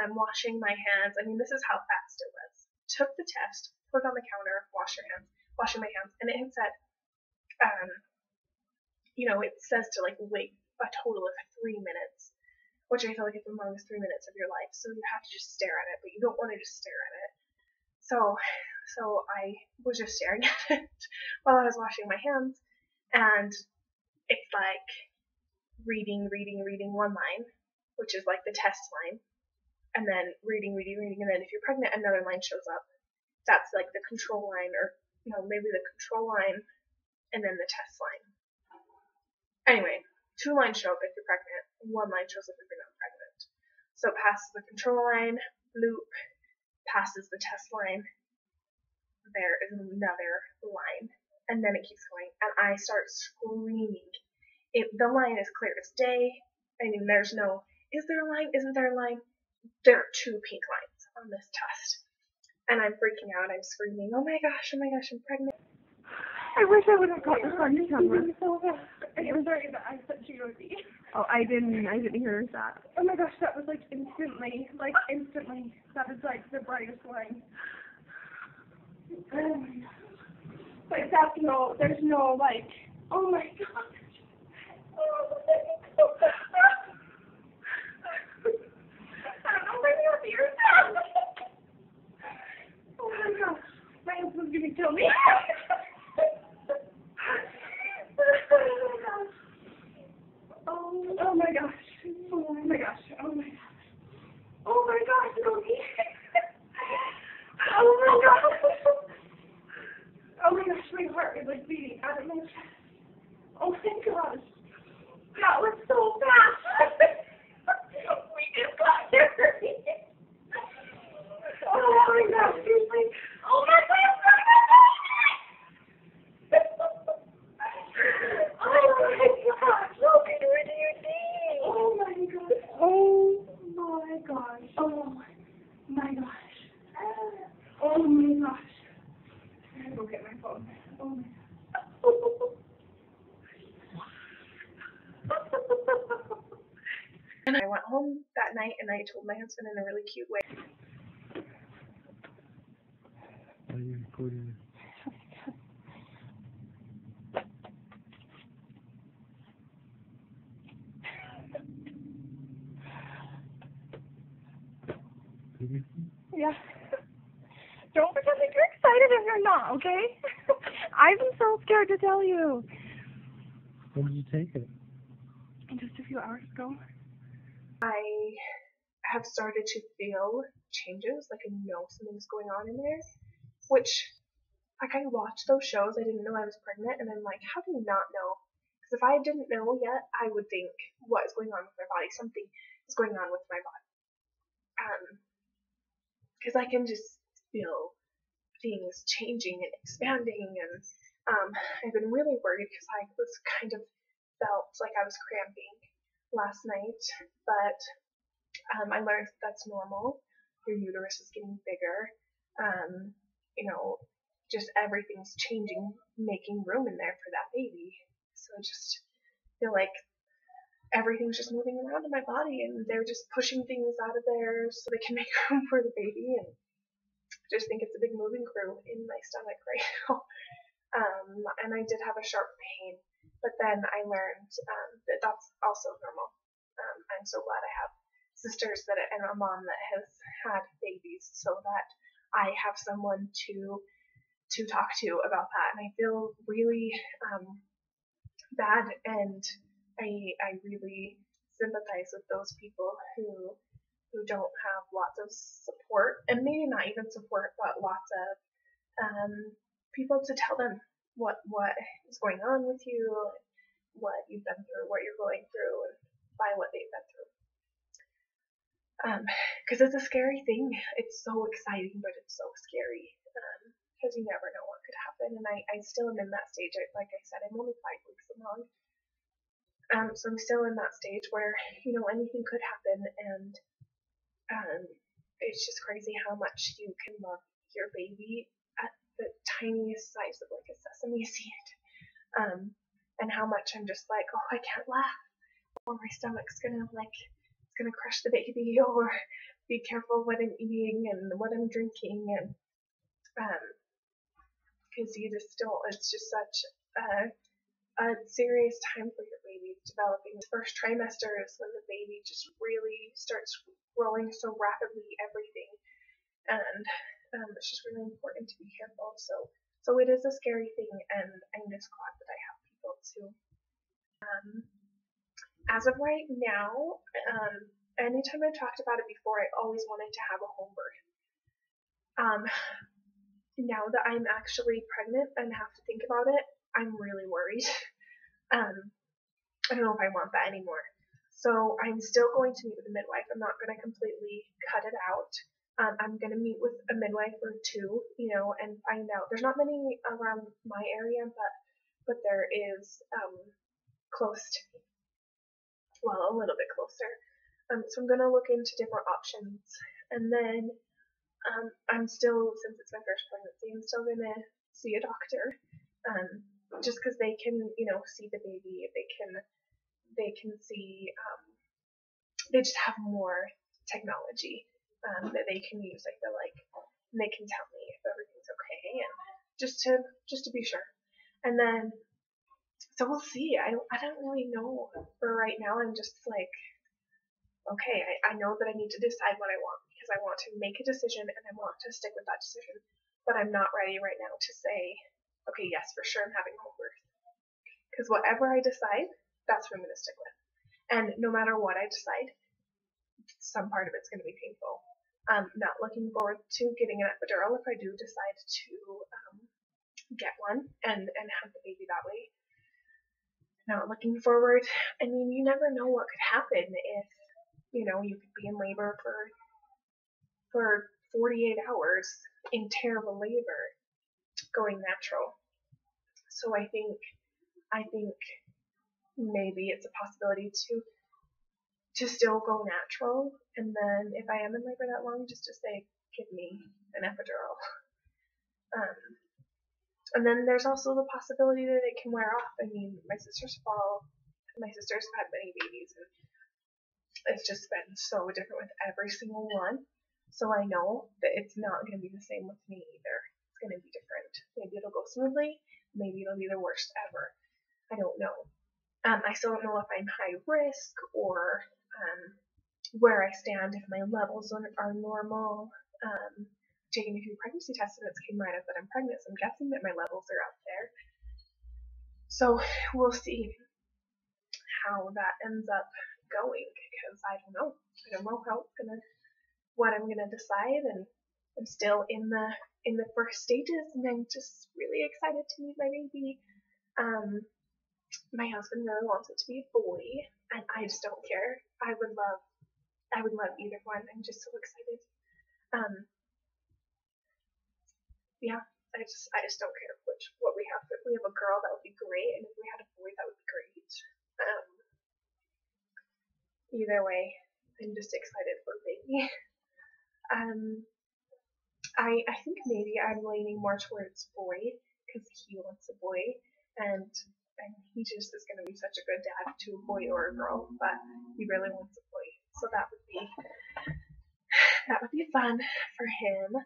I'm washing my hands. I mean, this is how fast it was. Took the test, put it on the counter, washing my hands, and it had said, it says to like wait a total of 3 minutes, which I feel like is the longest 3 minutes of your life. So you have to just stare at it, but you don't want to just stare at it. So I was just staring at it while I was washing my hands, and it's like reading one line, which is like the test line, and then reading, and then if you're pregnant, another line shows up. That's like the control line, or maybe the control line, and then the test line. Anyway, 2 lines show up if you're pregnant, 1 line shows up if you're not pregnant. So it passes the control line, bloop, passes the test line, there is another line, and then it keeps going, and I start screaming. The line is clear as day. I mean, there's no, is there a line, isn't there a line? There are 2 pink lines on this test, and I'm freaking out. I'm screaming, oh my gosh, I'm pregnant. I wish I would have got this on camera. So fast. I'm sorry that I said G-O-D. Oh, I didn't hear that. Oh my gosh, that was like instantly. That is like the brightest line. But that's there's no like, oh my gosh. Oh, so I don't know where your ears are. Oh my gosh, my husband's gonna kill me. Oh my gosh. Oh my gosh. Oh my gosh. Oh my gosh, Loki. Oh my gosh. Oh my gosh, my heart is like beating out of my chest. Oh my gosh. That was so fast. We just got there. Oh my gosh, seriously. Oh my gosh. Go get my phone. Oh my God. And I went home that night and I told my husband in a really cute way. Are you recording? Yeah. Don't pretend like you're excited if you're not, okay? I'm so scared to tell you. When did you take it? Just a few hours ago. I have started to feel changes, like I know something's going on in there, which, like, I watched those shows, I didn't know I was pregnant, and I'm like, how do you not know? Because if I didn't know yet, I would think, what is going on with my body? Something is going on with my body. Because I can just feel things changing and expanding, and I've been really worried because I was kind of felt like I was cramping last night, but I learned that's normal. Your uterus is getting bigger. Just everything's changing, making room in there for that baby. So I just feel like everything's just moving around in my body, and they're just pushing things out of there so they can make room for the baby. And I just think it's a big moving crew in my stomach right now. And I did have a sharp pain, but then I learned that that's also normal. I'm so glad I have sisters and a mom that has had babies, so that I have someone to talk to about that. And I feel really bad, and I really sympathize with those people who don't have lots of support, and maybe not even support, but lots of people to tell them what is going on with you, what you've been through, what you're going through, and by what they've been through. Because it's a scary thing. It's so exciting, but it's so scary. Because you never know what could happen, and I still am in that stage. Like I said, I'm only 5 weeks along. So I'm still in that stage where, anything could happen, and it's just crazy how much you can love your baby at the tiniest size of like a sesame seed. And how much I'm just like, oh, I can't laugh, or my stomach's gonna gonna crush the baby, or be careful what I'm eating and what I'm drinking, and because you just don't. It's just such a serious time for your baby developing. The first trimester is when the baby just really starts growing so rapidly, everything, and it's just really important to be careful. So it is a scary thing, and I'm just glad that I have people to. As of right now, anytime I've talked about it before, I always wanted to have a home birth. Now that I'm actually pregnant and have to think about it, I'm really worried. I don't know if I want that anymore. So I'm still going to meet with a midwife. I'm not going to completely cut it out. I'm going to meet with a midwife or two, and find out. There's not many around my area, but there is close to me. Well, a little bit closer. So I'm going to look into different options. And then I'm still, since it's my first pregnancy, I'm still going to see a doctor. Just because they can, see the baby. They can see, they just have more technology that they can use, I feel like. And they can tell me if everything's okay, and just to be sure. And then, so we'll see. I don't really know for right now. I'm just like, okay, I know that I need to decide what I want, because I want to make a decision and I want to stick with that decision. But I'm not ready right now to say, okay, yes, for sure I'm having home birth. Because whatever I decide, that's what I'm going to stick with. And no matter what I decide, some part of it's going to be painful. I'm not looking forward to getting an epidural if I do decide to get one and have the baby that way. Not looking forward. I mean, you never know what could happen if, you could be in labor for 48 hours in terrible labor, going natural. So I think maybe it's a possibility to still go natural, and then if I am in labor that long, just to say, give me an epidural. And then there's also the possibility that it can wear off. I mean, my sister's had many babies, and it's just been so different with every single one. So I know that it's not going to be the same with me either. It's going to be different. Maybe it'll go smoothly. Maybe it'll be the worst ever. I don't know. I still don't know if I'm high risk, or where I stand, if my levels are normal. Taking a few pregnancy tests, and it came right up that I'm pregnant, so I'm guessing that my levels are up there. So we'll see how that ends up going, because I don't know what I'm gonna decide, and I'm still in the first stages, and I'm just really excited to meet my baby. My husband really wants it to be a boy, and I just don't care. I would love either one. I'm just so excited. Yeah, I just don't care what we have. If we have a girl, that would be great, and if we had a boy, that would be great. Either way, I'm just excited for a baby. I think maybe I'm leaning more towards boy, because he wants a boy, and he just is going to be such a good dad to a boy or a girl, but he really wants a boy, so that would be fun for him.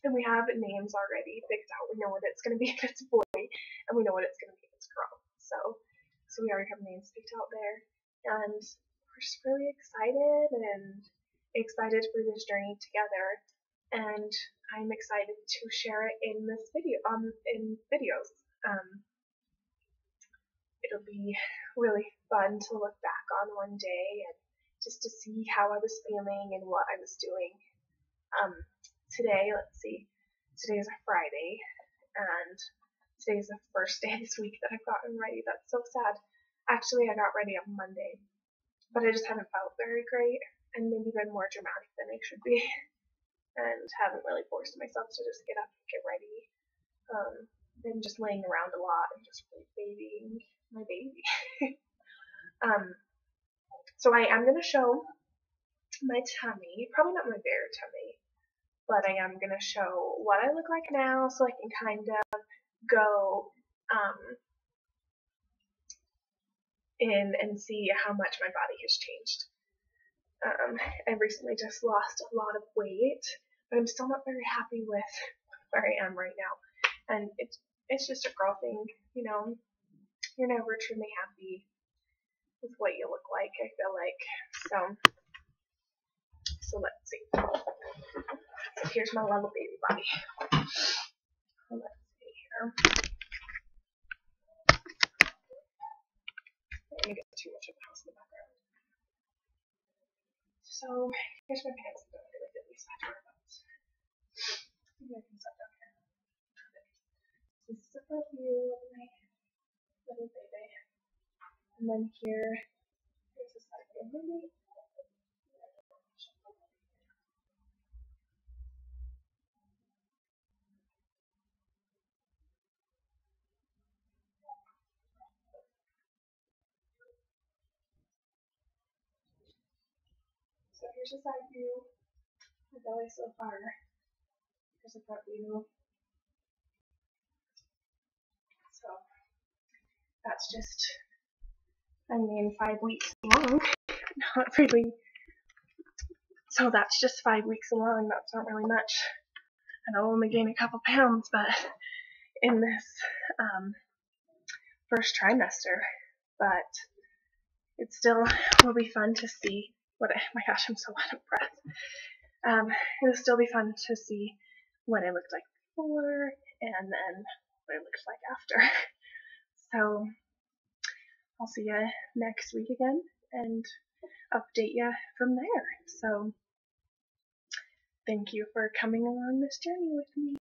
And we have names already picked out. We know what it's going to be if it's a boy, and we know what it's going to be if it's a girl. So we already have names picked out there, and we're just really excited for this journey together. And I'm excited to share it in this video, in videos. It'll be really fun to look back on one day, and just to see how I was feeling and what I was doing. Today, let's see, today is a Friday, and today is the first day this week that I've gotten ready. That's so sad. Actually, I got ready on Monday, but I just haven't felt very great, and maybe been more dramatic than I should be, and haven't really forced myself to just get up and get ready. Been just laying around a lot and just really babying my baby. So I am going to show my tummy, probably not my bare tummy, but I am going to show what I look like now, so I can kind of go in and see how much my body has changed. I recently just lost a lot of weight, but I'm still not very happy with where I am right now. And it's just a girl thing, you know. You're never truly happy with what you look like, I feel like. So let's see. So here's my little baby body. Let's see here. I'm gonna get too much of the house in the background. So here's my pants. I don't really get these butts. Maybe I can set down here. This is a front view of my little baby. And then here's the side view of Mindy. So here's the side view. My belly so far. Here's the front view. So that's just, 5 weeks long. Not really. So that's just 5 weeks along. That's not really much. And I'll only gain a couple pounds, but in this first trimester. But it still will be fun to see what. My gosh, I'm so out of breath. It'll still be fun to see what it looked like before, and then what it looks like after. So I'll see you next week again and update you from there. So thank you for coming along this journey with me.